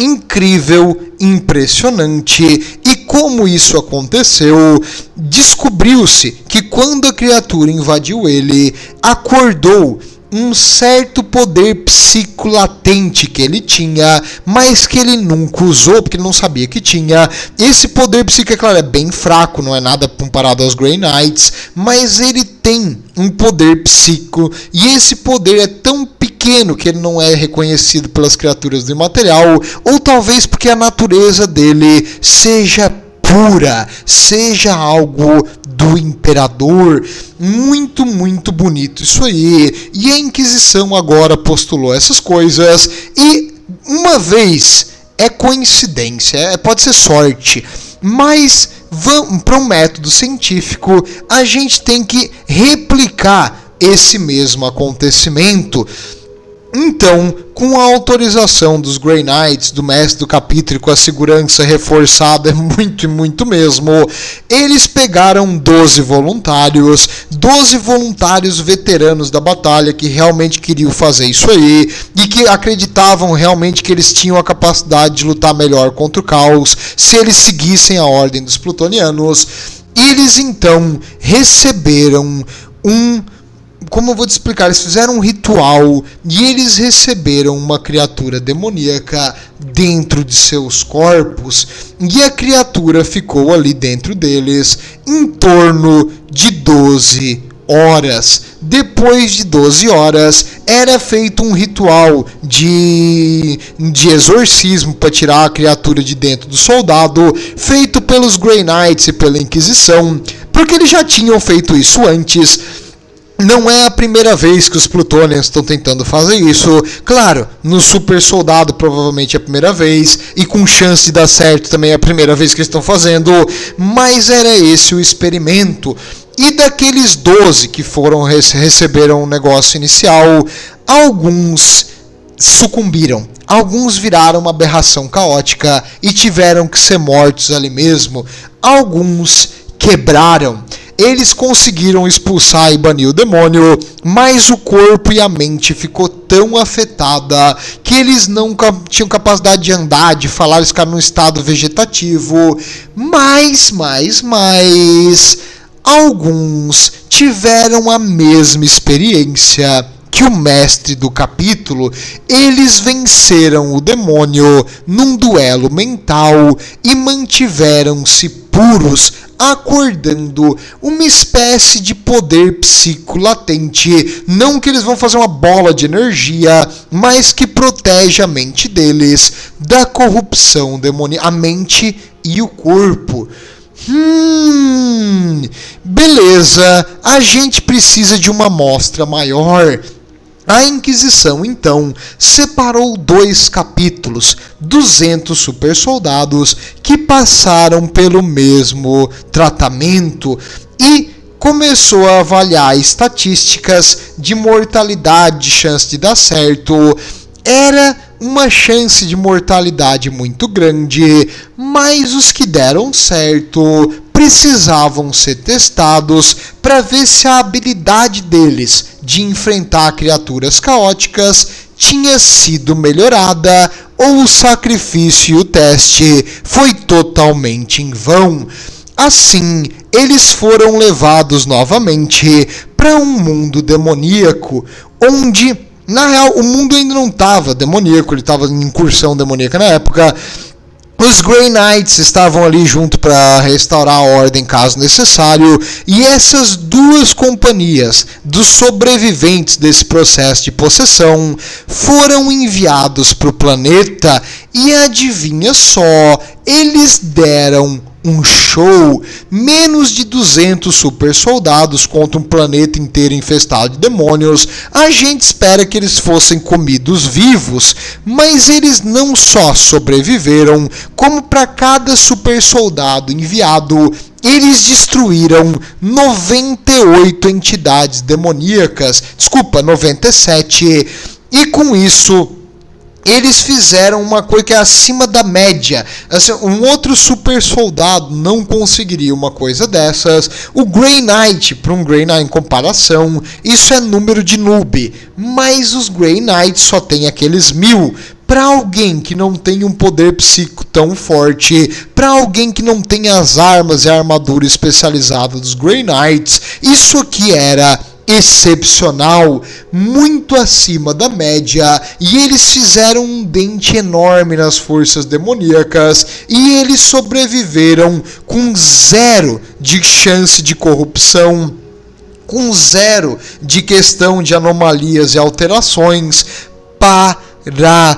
incrível, impressionante. E como isso aconteceu? Descobriu-se que quando a criatura invadiu ele, acordou um certo poder psíquico latente que ele tinha, mas que ele nunca usou, porque ele não sabia que tinha. Esse poder psíquico, é claro, é bem fraco, não é nada comparado aos Grey Knights, mas ele tem um poder psíquico, e esse poder é tão pequeno pequeno que ele não é reconhecido pelas criaturas do imaterial, ou talvez porque a natureza dele seja pura, seja algo do imperador. Muito, muito bonito isso aí. E a Inquisição agora postulou essas coisas, e uma vez, é coincidência, pode ser sorte, mas para um método científico a gente tem que replicar esse mesmo acontecimento. Então, com a autorização dos Grey Knights, do mestre do capítulo, e com a segurança reforçada, muito e muito mesmo, eles pegaram 12 voluntários veteranos da batalha, que realmente queriam fazer isso aí, e que acreditavam realmente que eles tinham a capacidade de lutar melhor contra o caos, se eles seguissem a ordem dos plutonianos. Eles então receberam como eu vou te explicar, eles fizeram um ritual e eles receberam uma criatura demoníaca dentro de seus corpos, e a criatura ficou ali dentro deles em torno de 12 horas. Depois de 12 horas, era feito um ritual de exorcismo para tirar a criatura de dentro do soldado, feito pelos Grey Knights e pela Inquisição, porque eles já tinham feito isso antes. Não é a primeira vez que os Plutonians estão tentando fazer isso. Claro, no Super Soldado provavelmente é a primeira vez, e com chance de dar certo também é a primeira vez que eles estão fazendo, mas era esse o experimento. E daqueles 12 que receberam o negócio inicial, alguns sucumbiram. Alguns viraram uma aberração caótica e tiveram que ser mortos ali mesmo. Alguns quebraram. Eles conseguiram expulsar e banir o demônio, mas o corpo e a mente ficou tão afetada que eles não tinham capacidade de andar, de falar, eles ficaram num estado vegetativo. Mas alguns tiveram a mesma experiência que o mestre do capítulo. Eles venceram o demônio num duelo mental e mantiveram-se puros, acordando uma espécie de poder psíquico latente. Não que eles vão fazer uma bola de energia, mas que protege a mente deles da corrupção demoníaca, a mente e o corpo. Beleza, a gente precisa de uma amostra maior. A Inquisição, então, separou 2 capítulos, 200 super soldados que passaram pelo mesmo tratamento, e começou a avaliar estatísticas de mortalidade, de chance de dar certo. Era uma chance de mortalidade muito grande, mas os que deram certo precisavam ser testados para ver se a habilidade deles de enfrentar criaturas caóticas tinha sido melhorada, ou o sacrifício e o teste foi totalmente em vão. Assim, eles foram levados novamente para um mundo demoníaco, onde, na real, o mundo ainda não estava demoníaco, ele estava em incursão demoníaca na época. Os Grey Knights estavam ali junto para restaurar a ordem caso necessário, e essas 2 companhias dos sobreviventes desse processo de possessão foram enviados para o planeta, e adivinha só, eles deram um show. Menos de 200 super soldados contra um planeta inteiro infestado de demônios. A gente espera que eles fossem comidos vivos, mas eles não só sobreviveram, como para cada super soldado enviado, eles destruíram 98 entidades demoníacas, 97, e com isso eles fizeram uma coisa que é acima da média. Assim, um outro super soldado não conseguiria uma coisa dessas. O Grey Knight, para um Grey Knight em comparação, isso é número de noob. Mas os Grey Knights só tem aqueles 1000. Para alguém que não tem um poder psíquico tão forte, para alguém que não tem as armas e a armadura especializada dos Grey Knights, isso aqui era excepcional, muito acima da média, e eles fizeram um dente enorme nas forças demoníacas, e eles sobreviveram com 0 de chance de corrupção, com 0 de questão de anomalias e alterações. Parabéns!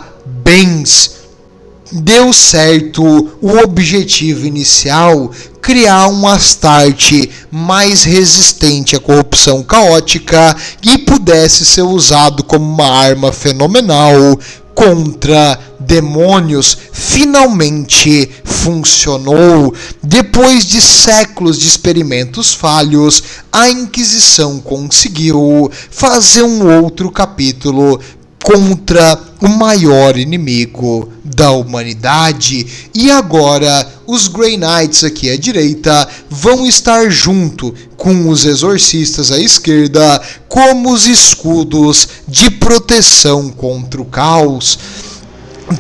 Deu certo o objetivo inicial, criar um Astarte mais resistente à corrupção caótica e pudesse ser usado como uma arma fenomenal contra demônios. Finalmente funcionou. Depois de séculos de experimentos falhos, a Inquisição conseguiu fazer um outro capítulo contra o maior inimigo da humanidade. E agora os Grey Knights aqui à direita vão estar junto com os exorcistas à esquerda como os escudos de proteção contra o caos.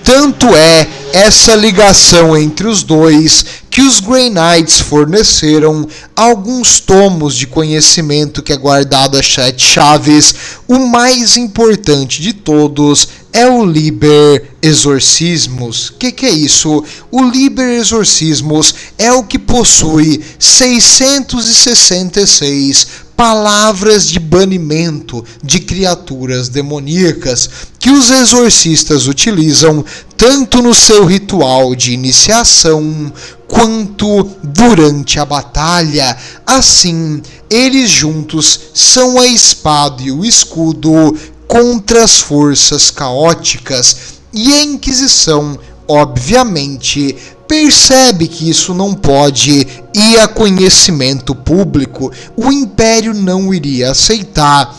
Tanto é essa ligação entre os dois que os Grey Knights forneceram alguns tomos de conhecimento que é guardado a 7 chaves. O mais importante de todos é o Liber Exorcismus. O que é isso? O Liber Exorcismus é o que possui 666 palavras de banimento de criaturas demoníacas que os exorcistas utilizam tanto no seu ritual de iniciação quanto durante a batalha. Assim, eles juntos são a espada e o escudo contra as forças caóticas. E a Inquisição, obviamente, percebe que isso não pode ir a conhecimento público. O Império não iria aceitar.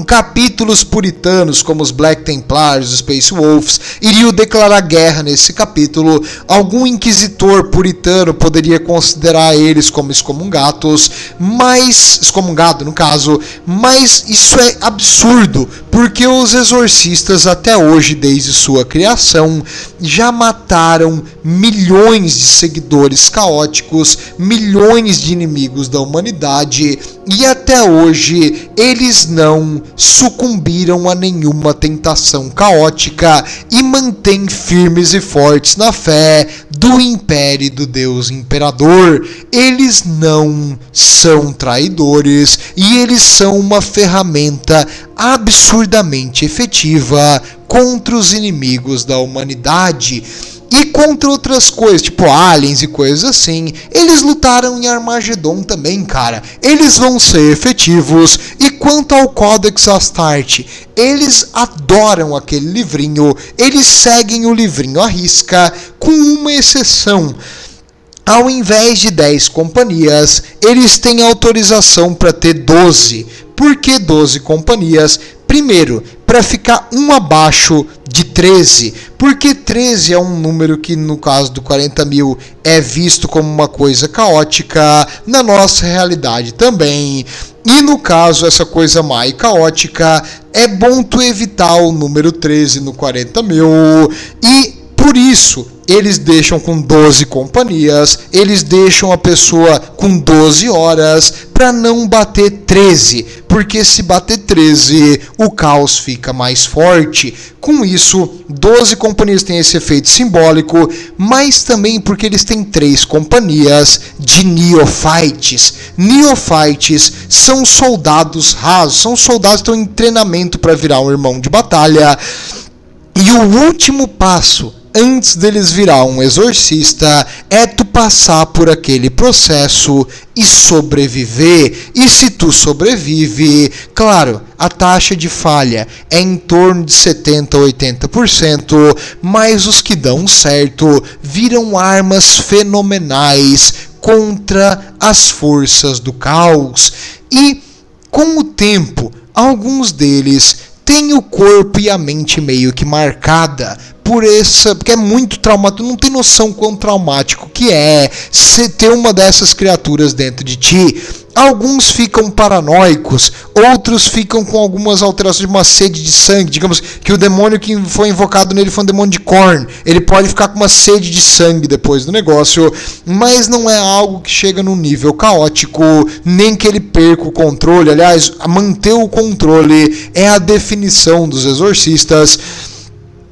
Capítulos puritanos como os Black Templars, os Space Wolves, iriam declarar guerra nesse capítulo. Algum inquisitor puritano poderia considerar eles como excomungados, excomungado no caso, mas isso é absurdo, porque os exorcistas até hoje, desde sua criação, já mataram milhões de seguidores caóticos, milhões de inimigos da humanidade, e até hoje eles não sucumbiram a nenhuma tentação caótica e mantêm firmes e fortes na fé do Império e do Deus Imperador. Eles não são traidores e eles são uma ferramenta absurdamente efetiva contra os inimigos da humanidade. E contra outras coisas, tipo aliens e coisas assim. Eles lutaram em Armagedon também, cara. Eles vão ser efetivos. E quanto ao Codex Astarte, eles adoram aquele livrinho. Eles seguem o livrinho à risca, com uma exceção. Ao invés de 10 companhias, eles têm autorização para ter 12. Por que 12 companhias? Primeiro, para ficar um abaixo de 13, porque 13 é um número que no caso do 40.000 é visto como uma coisa caótica, na nossa realidade também. E no caso, essa coisa má e caótica, é bom tu evitar o número 13 no 40.000, e por isso eles deixam com 12 companhias, eles deixam a pessoa com 12 horas para não bater 13, porque se bater 13, o caos fica mais forte. Com isso, 12 companhias têm esse efeito simbólico, mas também porque eles têm 3 companhias de neophytes. Neophytes são soldados rasos, são soldados que estão em treinamento para virar um irmão de batalha. E o último passo antes deles virar um exorcista é tu passar por aquele processo e sobreviver. E se tu sobrevive, claro, a taxa de falha é em torno de 70% a 80%, mas os que dão certo viram armas fenomenais contra as forças do caos. E com o tempo, alguns deles têm o corpo e a mente meio que marcada porque é muito traumático. Não tem noção quão traumático que é você ter uma dessas criaturas dentro de ti. Alguns ficam paranoicos, outros ficam com algumas alterações de uma sede de sangue. Digamos que o demônio que foi invocado nele foi um demônio de Korn. Ele pode ficar com uma sede de sangue depois do negócio, mas não é algo que chega num nível caótico, nem que ele perca o controle. Aliás, manter o controle é a definição dos exorcistas.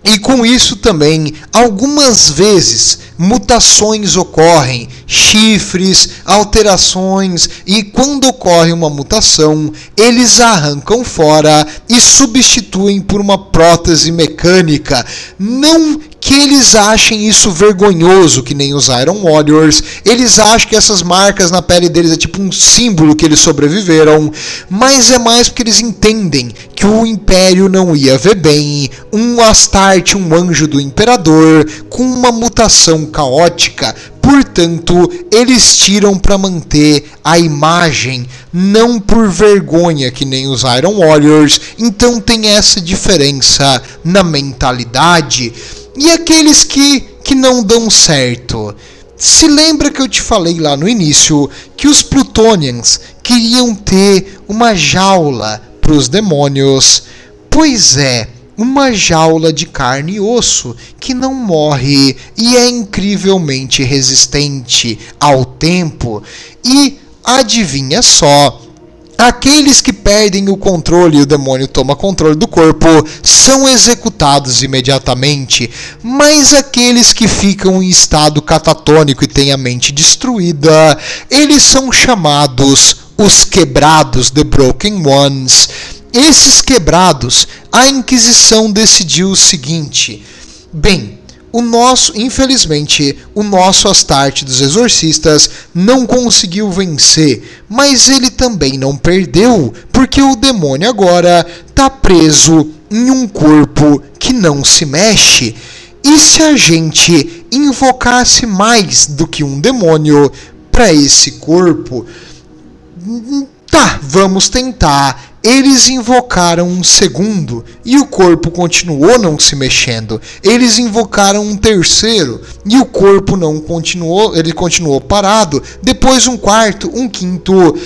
E com isso também, algumas vezes, mutações ocorrem, chifres, alterações, e quando ocorre uma mutação, eles arrancam fora e substituem por uma prótese mecânica. Não que eles achem isso vergonhoso, que nem os Iron Warriors. Eles acham que essas marcas na pele deles é tipo um símbolo que eles sobreviveram, mas é mais porque eles entendem que o Império não ia ver bem um Astarte, um anjo do Imperador, com uma mutação caótica. Portanto, eles tiram para manter a imagem, não por vergonha, que nem os Iron Warriors. Então tem essa diferença na mentalidade. E aqueles que não dão certo? Se lembra que eu te falei lá no início que os Plutonians queriam ter uma jaula para os demônios? Pois é, uma jaula de carne e osso que não morre e é incrivelmente resistente ao tempo. E adivinha só, aqueles que perdem o controle e o demônio toma controle do corpo são executados imediatamente, mas aqueles que ficam em estado catatônico e têm a mente destruída, eles são chamados os quebrados, The Broken Ones. Esses quebrados, a Inquisição decidiu o seguinte: bem, infelizmente, o nosso Astarte dos Exorcistas não conseguiu vencer, mas ele também não perdeu, porque o demônio agora está preso em um corpo que não se mexe. E se a gente invocasse mais do que um demônio para esse corpo? Tá, vamos tentar. Eles invocaram um segundo e o corpo continuou não se mexendo. Eles invocaram um terceiro e o corpo não continuou, ele continuou parado. Depois um quarto, um quinto.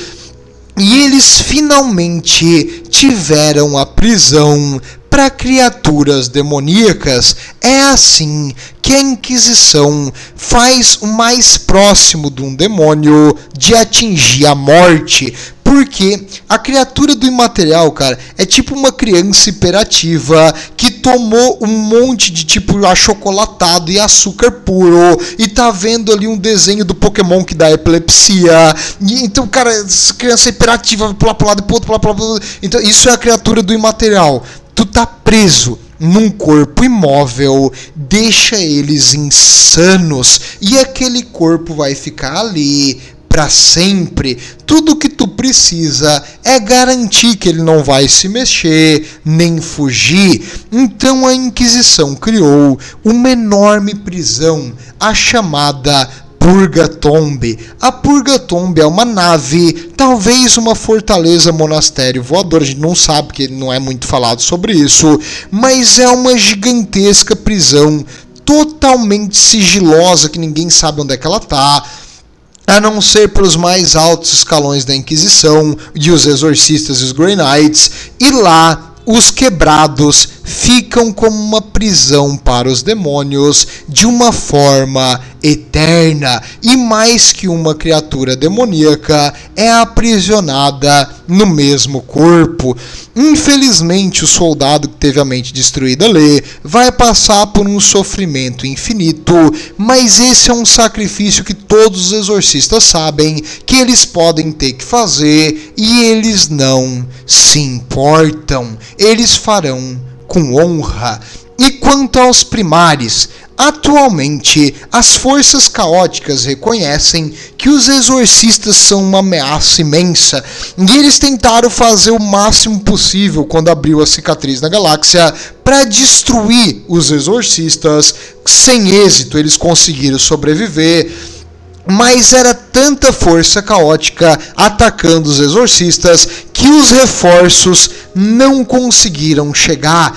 E eles finalmente tiveram a prisão para criaturas demoníacas. É assim que a Inquisição faz o mais próximo de um demônio de atingir a morte. Porque a criatura do imaterial, cara, é tipo uma criança hiperativa que tomou um monte de tipo achocolatado e açúcar puro e tá vendo ali um desenho do Pokémon que dá epilepsia. E, então, cara, essa criança hiperativa, pular pro lado e pro outro, pular pro lado. Então, isso é a criatura do imaterial. Tu tá preso num corpo imóvel, deixa eles insanos e aquele corpo vai ficar ali para sempre. Tudo que tu precisa é garantir que ele não vai se mexer, nem fugir. Então a Inquisição criou uma enorme prisão, a chamada Purgatomb. A Purgatomb é uma nave, talvez uma fortaleza monastério voador, a gente não sabe porque não é muito falado sobre isso, mas é uma gigantesca prisão totalmente sigilosa que ninguém sabe onde é que ela tá, a não ser pelos mais altos escalões da Inquisição e os exorcistas e os Grey Knights, e lá os quebrados ficam como uma prisão para os demônios de uma forma eterna, e mais que uma criatura demoníaca é aprisionada no mesmo corpo. Infelizmente, o soldado que teve a mente destruída ali vai passar por um sofrimento infinito, mas esse é um sacrifício que todos os exorcistas sabem que eles podem ter que fazer e eles não se importam. Eles farão com honra. E quanto aos primares, atualmente as forças caóticas reconhecem que os exorcistas são uma ameaça imensa e eles tentaram fazer o máximo possível quando abriu a cicatriz na galáxia para destruir os exorcistas. Sem êxito, eles conseguiram sobreviver. Mas era tanta força caótica atacando os exorcistas que os reforços não conseguiram chegar.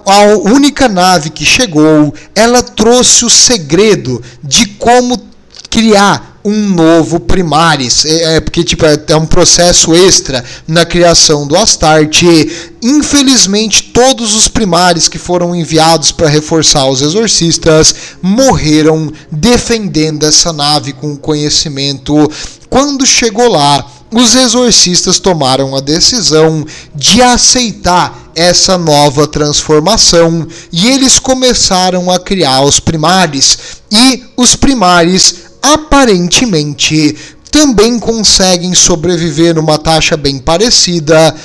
A única nave que chegou, ela trouxe o segredo de como criar um novo Primaris, porque tipo, é um processo extra na criação do Astarte. Infelizmente, todos os Primaris que foram enviados para reforçar os exorcistas morreram defendendo essa nave com conhecimento. Quando chegou lá, os exorcistas tomaram a decisão de aceitar essa nova transformação e eles começaram a criar os primares. E os primares, aparentemente, também conseguem sobreviver numa taxa bem parecida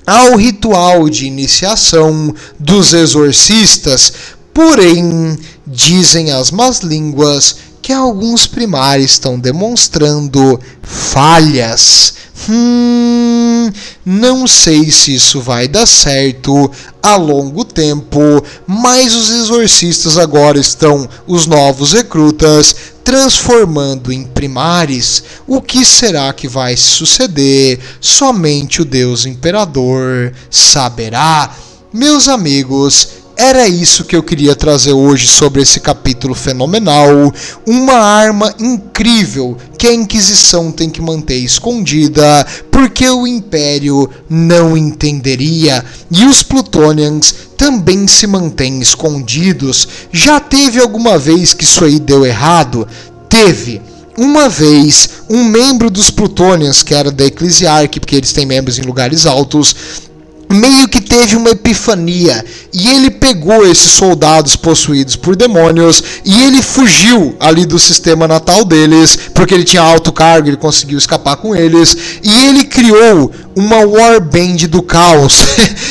ao ritual de iniciação dos exorcistas. Porém, dizem as más línguas que alguns primares estão demonstrando falhas. Não sei se isso vai dar certo a longo tempo, mas os exorcistas agora estão, os novos recrutas, transformando em primares. O que será que vai suceder? Somente o Deus Imperador saberá. Meus amigos, era isso que eu queria trazer hoje sobre esse capítulo fenomenal. Uma arma incrível que a Inquisição tem que manter escondida, porque o Império não entenderia. E os Plutonians também se mantêm escondidos. Já teve alguma vez que isso aí deu errado? Teve. Uma vez, um membro dos Plutonians, que era da Eclesiarque, porque eles têm membros em lugares altos, meio que teve uma epifania e ele pegou esses soldados possuídos por demônios e ele fugiu ali do sistema natal deles, porque ele tinha alto cargo, ele conseguiu escapar com eles, e ele criou uma warband do caos.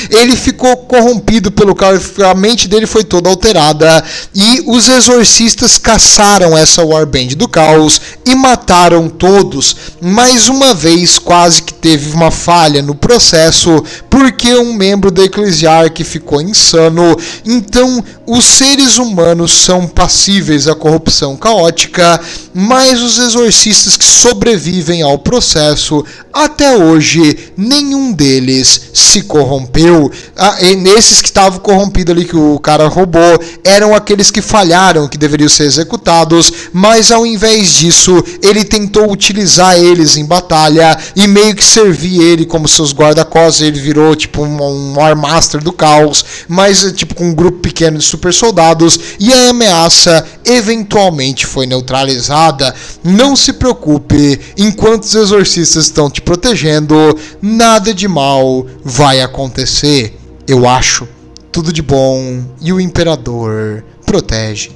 Ele ficou corrompido pelo caos, a mente dele foi toda alterada, e os exorcistas caçaram essa warband do caos e mataram todos. Mais uma vez, quase que teve uma falha no processo, porque um membro da Eclesiarque ficou insano. Então, os seres humanos são passíveis à corrupção caótica, mas os exorcistas que sobrevivem ao processo, até hoje, nenhum deles se corrompeu. Nesses que estavam corrompidos ali, que o cara roubou, eram aqueles que falharam, que deveriam ser executados, mas ao invés disso, ele tentou utilizar eles em batalha e meio que servir ele como seus guarda-costas. Ele virou tipo um War Master do caos, mas tipo com um grupo pequeno de super soldados, e a ameaça eventualmente foi neutralizada. Não se preocupe, enquanto os exorcistas estão te protegendo, nada de mal vai acontecer. Eu acho. Tudo de bom, e o Imperador protege.